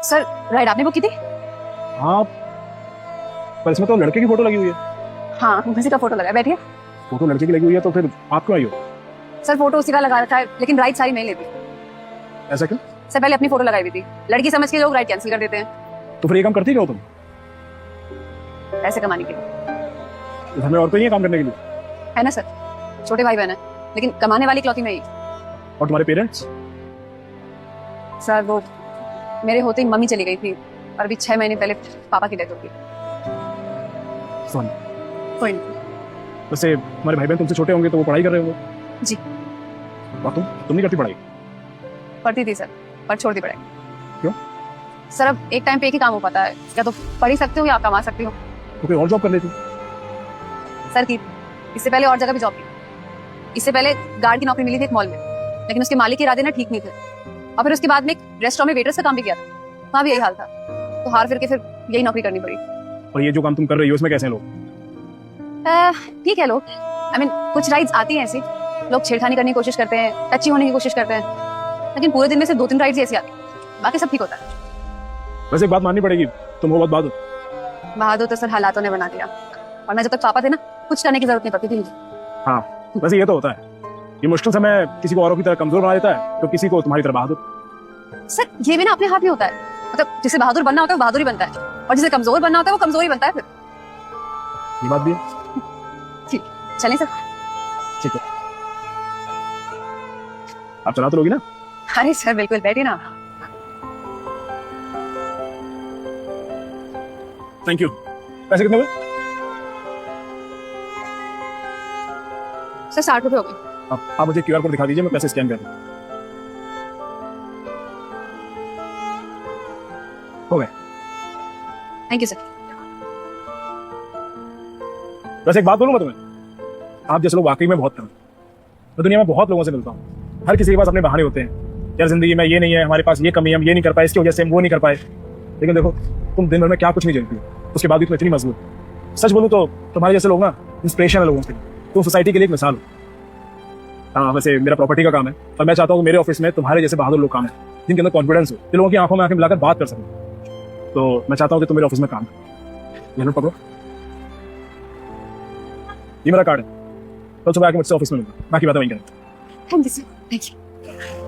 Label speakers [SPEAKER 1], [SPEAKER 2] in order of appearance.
[SPEAKER 1] Sir ride आपने book की थी?
[SPEAKER 2] हाँ, पर इसमें तो लड़के की फोटो लगी हुई है।
[SPEAKER 1] हाँ उसी का फोटो लगा है, बैठिए।
[SPEAKER 2] फोटो लड़के की लगी हुई है तो फिर आप क्यों आई हो?
[SPEAKER 1] सर फोटो उसी का लगा रखा है, लेकिन राइड सारी मैं लेती।
[SPEAKER 2] ऐसा क्यों?
[SPEAKER 1] सर पहले अपनी फोटो लगाई हुई थी, लड़की समझ के लोग राइड कैंसिल कर देते हैं
[SPEAKER 2] तो फिर ये काम करती क्यों तुम?
[SPEAKER 1] पैसे कमाने के लिए।
[SPEAKER 2] घर में और कोई नहीं है काम करने के लिए?
[SPEAKER 1] है ना सर, छोटे भाई बहन है, लेकिन कमाने वाली इकलौती मैं ही।
[SPEAKER 2] और तुम्हारे पेरेंट्स?
[SPEAKER 1] सर वो मेरे होते ही मम्मी चली गई थी, और अभी 6 महीने पहले पापा की डेथ हो गई।
[SPEAKER 2] सॉरी।
[SPEAKER 1] कोई नहीं।
[SPEAKER 2] वैसे तुम्हारे भाई बहन तुमसे छोटे होंगे तो वो पढ़ाई कर रहे होंगे?
[SPEAKER 1] जी।
[SPEAKER 2] और तुम नहीं करती पढ़ाई?
[SPEAKER 1] पढ़ती थी सर, पर छोड़ दी पढ़ाई।
[SPEAKER 2] क्यों?
[SPEAKER 1] सर अब एक टाइम पे एक ही काम हो पाता है, या तो पढ़ ही सकते हो या कमा सकती हो।
[SPEAKER 2] तो कोई और जॉब कर लेती?
[SPEAKER 1] सर की इससे पहले और जगह भी जॉब की। इससे पहले गार्ड की नौकरी मिली थी एक मॉल में, लेकिन उसके मालिक के इरादे ना ठीक नहीं थे। और फिर उसके बाद में एक रेस्टोरेंट में वेटर्स का काम भी किया था, वहाँ भी यही हाल था। तो हार फिर के फिर यही नौकरी करनी पड़ी।
[SPEAKER 2] और ये जो काम तुम कर रही हो इसमें कैसे हैं लोग?
[SPEAKER 1] ठीक है लोग, आई मीन कुछ राइड्स आती हैं ऐसी, लोग छेड़खानी करने की कोशिश करते हैं, अच्छी होने की कोशिश करते हैं, लेकिन पूरे दिन में से 2-3 राइड्स ऐसी आती हैं, बाकी सब ठीक होता है।
[SPEAKER 2] वैसे एक बात माननी पड़ेगी, तुम हो बहुत बहादुर।
[SPEAKER 1] बहादुर तो सर हालातों ने बना दिया, वरना जब तक पापा थे ना, कुछ करने की जरूरत नहीं पड़ती थी।
[SPEAKER 2] हाँ, वैसे ये तो होता है, ये मुश्किल समय किसी को औरों की तरह कमजोर बना देता है तो किसी को तुम्हारी तरह बहादुर।
[SPEAKER 1] सर ये भी ना अपने हाथ में होता है, मतलब जिसे बहादुर बनना होता है वो बहादुर ही बनता है, और जिसे कमजोर बनना होता है वो कमजोर ही बनता है फिर।
[SPEAKER 2] ये बात भी है।
[SPEAKER 1] ठीक, चलें सर?
[SPEAKER 2] ठीक है, आप चला तो लोगी ना?
[SPEAKER 1] अरे सर बिल्कुल, बैठिए ना।
[SPEAKER 2] Thank you. पैसे कितने हुए?
[SPEAKER 1] सर 60 रुपए हो गए।
[SPEAKER 2] आप मुझे क्यूआर कोड दिखा दीजिए, मैं पैसे स्कैन कर दूं। हो गए।
[SPEAKER 1] Thank you sir.
[SPEAKER 2] वैसे एक बात बोलूं मैं तुम्हें, आप जैसे लोग वाकई में बहुत कम। मैं दुनिया में बहुत लोगों से मिलता हूँ, हर किसी के पास अपने बहाने होते हैं। यार जिंदगी में ये नहीं है, हमारे पास ये कमी है, हम ये नहीं कर पाए, इसकी वजह से हम वो नहीं कर पाए। लेकिन देखो, तुम दिन भर में क्या कुछ नहीं जानती हो, उसके बाद भी तुम इतनी मजबूत हो। सच बोलूं तो तुम्हारे जैसे लोग ना इंस्पिरेशन है लोगों के लिए, तुम सोसाइटी के लिए एक मिसाल हो। हाँ, वैसे मेरा प्रॉपर्टी का काम है और मैं चाहता हूँ कि मेरे ऑफिस में तुम्हारे जैसे बहादुर लोग काम है, जिनके अंदर कॉन्फिडेंस हो, जो लोगों की आंखों में आंखें मिलाकर बात कर सकें। तो मैं चाहता हूँ कि तुम मेरे ऑफिस में काम करो। ये लो पकड़ो, ये मेरा कार्ड है। कल सुबह आके मुझसे ऑफिस में मिलना, बाकी बातें वहीं करें।
[SPEAKER 1] Thank you sir, thank you.